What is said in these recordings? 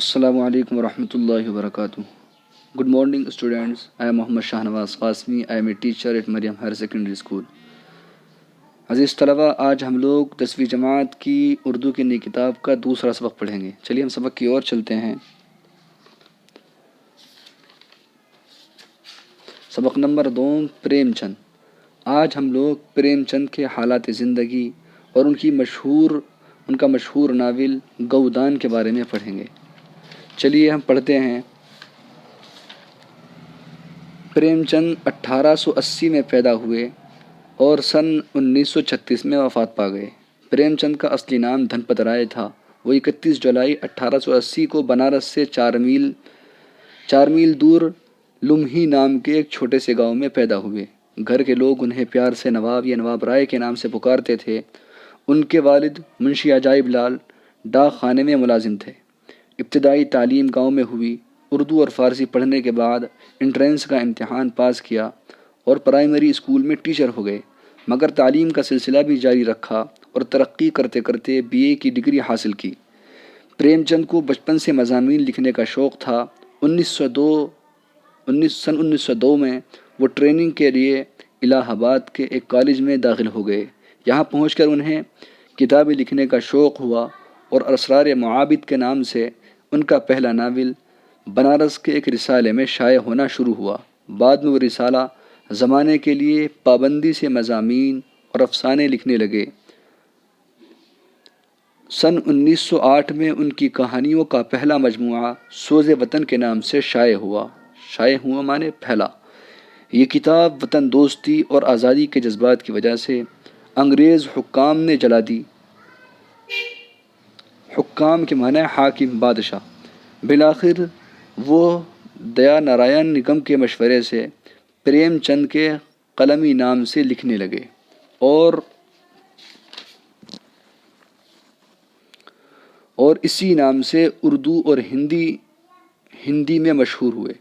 Assalamu alaikum wa rahmatullahi wa barakatuh. Good morning, students. I am Muhammad Shahnawaz Qasmi. I am a teacher at Maryam Higher Secondary School. عزیز طلبہ، آج ہم لوگ 10ویں جماعت کی اردو کی نئی کتاب کا دوسرا سبق پڑھیں گے. چلیے ہم سبق کی اور چلتے ہیں. سبق نمبر 2، پریم چند. آج ہم لوگ پریم چند کے حالات زندگی اور ان کا مشہور ناول گودان کے بارے میں پڑھیں گے. چلیے ہم پڑھتے ہیں. پریم چند 1880 میں پیدا ہوئے اور سن 1936 میں وفات پا گئے. پریم چند کا اصلی نام دھنپت رائے تھا. وہ 31 جولائی 1880 کو بنارس سے 4 میل دور لمحی نام کے ایک چھوٹے سے گاؤں میں پیدا ہوئے. گھر کے لوگ انہیں پیار سے نواب یا نواب رائے کے نام سے پکارتے تھے. ان کے والد منشی عجائب لال ڈاک خانے میں ملازم تھے. ابتدائی تعلیم گاؤں میں ہوئی. اردو اور فارسی پڑھنے کے بعد انٹرنس کا امتحان پاس کیا اور پرائمری اسکول میں ٹیچر ہو گئے، مگر تعلیم کا سلسلہ بھی جاری رکھا اور ترقی کرتے کرتے BA کی ڈگری حاصل کی. پریم چند کو بچپن سے مضامین لکھنے کا شوق تھا. 1902 میں وہ ٹریننگ کے لیے الہ آباد کے ایک کالج میں داخل ہو گئے. یہاں پہنچ کر انہیں کتابیں لکھنے کا شوق ہوا اور اسرار معابد کے نام سے ان کا پہلا ناول بنارس کے ایک رسالے میں شائع ہونا شروع ہوا. بعد میں وہ رسالہ زمانے کے لیے پابندی سے مضامین اور افسانے لکھنے لگے. سن 1908 میں ان کی کہانیوں کا پہلا مجموعہ سوز وطن کے نام سے شائع ہوا معنی پھیلا. یہ کتاب وطن دوستی اور آزادی کے جذبات کی وجہ سے انگریز حکام نے جلا دی. حکام کے معنی حاکم، بادشاہ. بالآخر وہ دیا نارائن نگم کے مشورے سے پریم چند کے قلمی نام سے لکھنے لگے اور اسی نام سے اردو اور ہندی میں مشہور ہوئے.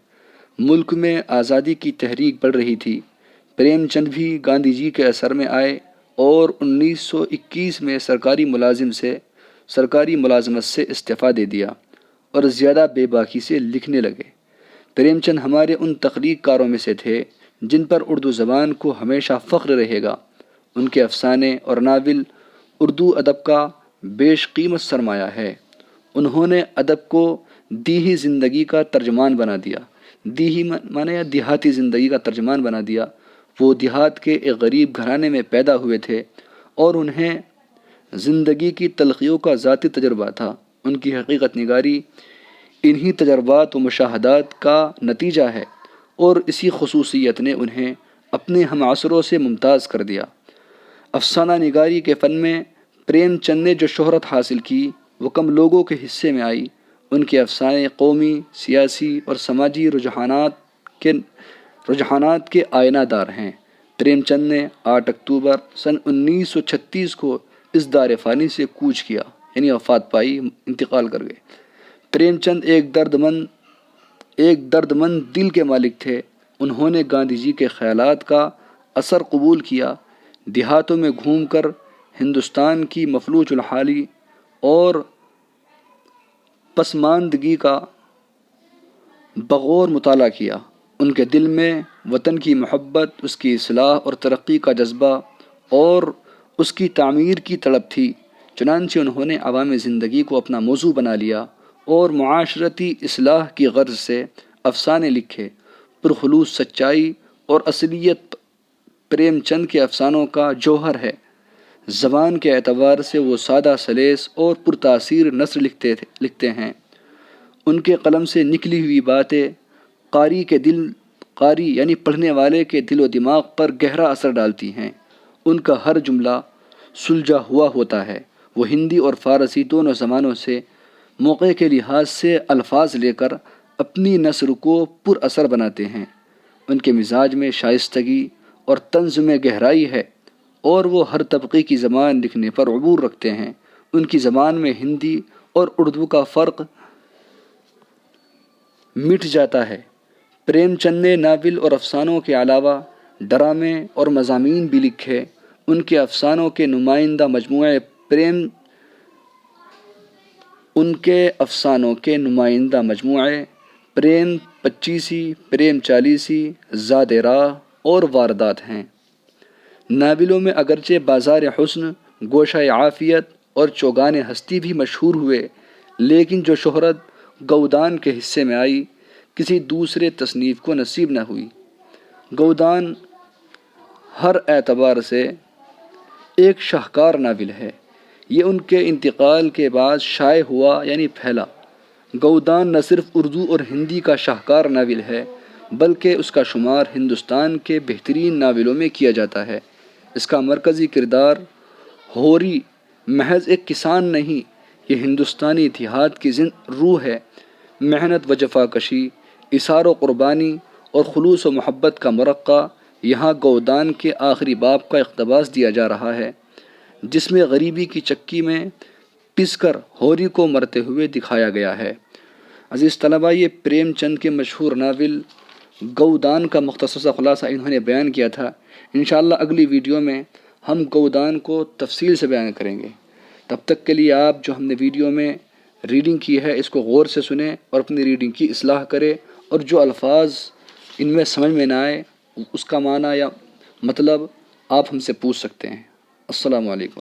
ملک میں آزادی کی تحریک بڑھ رہی تھی. پریم چند بھی گاندھی جی کے اثر میں آئے اور 1921 میں سرکاری ملازمت سے استعفیٰ دے دیا اور زیادہ بے باکی سے لکھنے لگے. پریم چند ہمارے ان تخلیق کاروں میں سے تھے جن پر اردو زبان کو ہمیشہ فخر رہے گا. ان کے افسانے اور ناول اردو ادب کا بیش قیمت سرمایہ ہے. انہوں نے ادب کو دیہی زندگی کا ترجمان بنا دیا. دیہی معنی دیہاتی زندگی کا ترجمان بنا دیا. وہ دیہات کے ایک غریب گھرانے میں پیدا ہوئے تھے اور انہیں زندگی کی تلخیوں کا ذاتی تجربہ تھا. ان کی حقیقت نگاری انہی تجربات و مشاہدات کا نتیجہ ہے اور اسی خصوصیت نے انہیں اپنے ہم عصروں سے ممتاز کر دیا. افسانہ نگاری کے فن میں پریم چند نے جو شہرت حاصل کی وہ کم لوگوں کے حصے میں آئی. ان کے افسانے قومی، سیاسی اور سماجی رجحانات کے آئینہ دار ہیں. پریم چند نے 8 اکتوبر سن 1936 کو اس دار فانی سے کوچ کیا، یعنی وفات پائی، انتقال کر گئے. پریم چند ایک درد مند دل کے مالک تھے. انہوں نے گاندھی جی کے خیالات کا اثر قبول کیا. دیہاتوں میں گھوم کر ہندوستان کی مفلوج الحالی اور پسماندگی کا بغور مطالعہ کیا. ان کے دل میں وطن کی محبت، اس کی اصلاح اور ترقی کا جذبہ اور اس کی تعمیر کی طلب تھی. چنانچہ انہوں نے عوامی زندگی کو اپنا موضوع بنا لیا اور معاشرتی اصلاح کی غرض سے افسانے لکھے. پرخلوص سچائی اور اصلیت پریم چند کے افسانوں کا جوہر ہے. زبان کے اعتبار سے وہ سادہ سلیس اور پرتاثیر نثر لکھتے ہیں. ان کے قلم سے نکلی ہوئی باتیں قاری یعنی پڑھنے والے کے دل و دماغ پر گہرا اثر ڈالتی ہیں. ان کا ہر جملہ سلجھا ہوا ہوتا ہے. وہ ہندی اور فارسی دونوں زبانوں سے موقع کے لحاظ سے الفاظ لے کر اپنی نثر کو پر اثر بناتے ہیں. ان کے مزاج میں شائستگی اور طنز میں گہرائی ہے اور وہ ہر طبقے کی زبان لکھنے پر عبور رکھتے ہیں. ان کی زبان میں ہندی اور اردو کا فرق مٹ جاتا ہے. پریم چند نے ناول اور افسانوں کے علاوہ ڈرامے اور مضامین بھی لکھے. ان کے افسانوں کے نمائندہ مجموعہ ان کے افسانوں کے نمائندہ مجموعے پریم پچیسی، پریم چالیسی، زاد راہ اور واردات ہیں۔ ناولوں میں اگرچہ بازار حسن، گوشہ عافیت اور چوگان ہستی بھی مشہور ہوئے، لیکن جو شہرت گودان کے حصے میں آئی کسی دوسرے تصنیف کو نصیب نہ ہوئی۔ گودان ہر اعتبار سے ایک شاہکار ناول ہے۔ یہ ان کے انتقال کے بعد شائع ہوا یعنی پھیلا۔ گودان نہ صرف اردو اور ہندی کا شاہکار ناول ہے بلکہ اس کا شمار ہندوستان کے بہترین ناولوں میں کیا جاتا ہے۔ اس کا مرکزی کردار ہوری محض ایک کسان نہیں، یہ ہندوستانی اتحاد کی روح ہے۔ محنت و جفا کشی، اثار و قربانی اور خلوص و محبت کا مرقع یہاں گودان کے آخری باب کا اقتباس دیا جا رہا ہے، جس میں غریبی کی چکی میں پس کر ہوری کو مرتے ہوئے دکھایا گیا ہے۔ عزیز طلبہ، یہ پریم چند کے مشہور ناول گودان کا مختصر سا خلاصہ انہوں نے بیان کیا تھا۔ انشاءاللہ اگلی ویڈیو میں ہم گودان کو تفصیل سے بیان کریں گے۔ تب تک کے لیے آپ جو ہم نے ویڈیو میں ریڈنگ کی ہے اس کو غور سے سنیں اور اپنی ریڈنگ کی اصلاح کریں، اور جو الفاظ ان میں سمجھ میں نہ آئے اس کا معنی یا مطلب آپ ہم سے پوچھ سکتے ہیں۔ السلام علیکم۔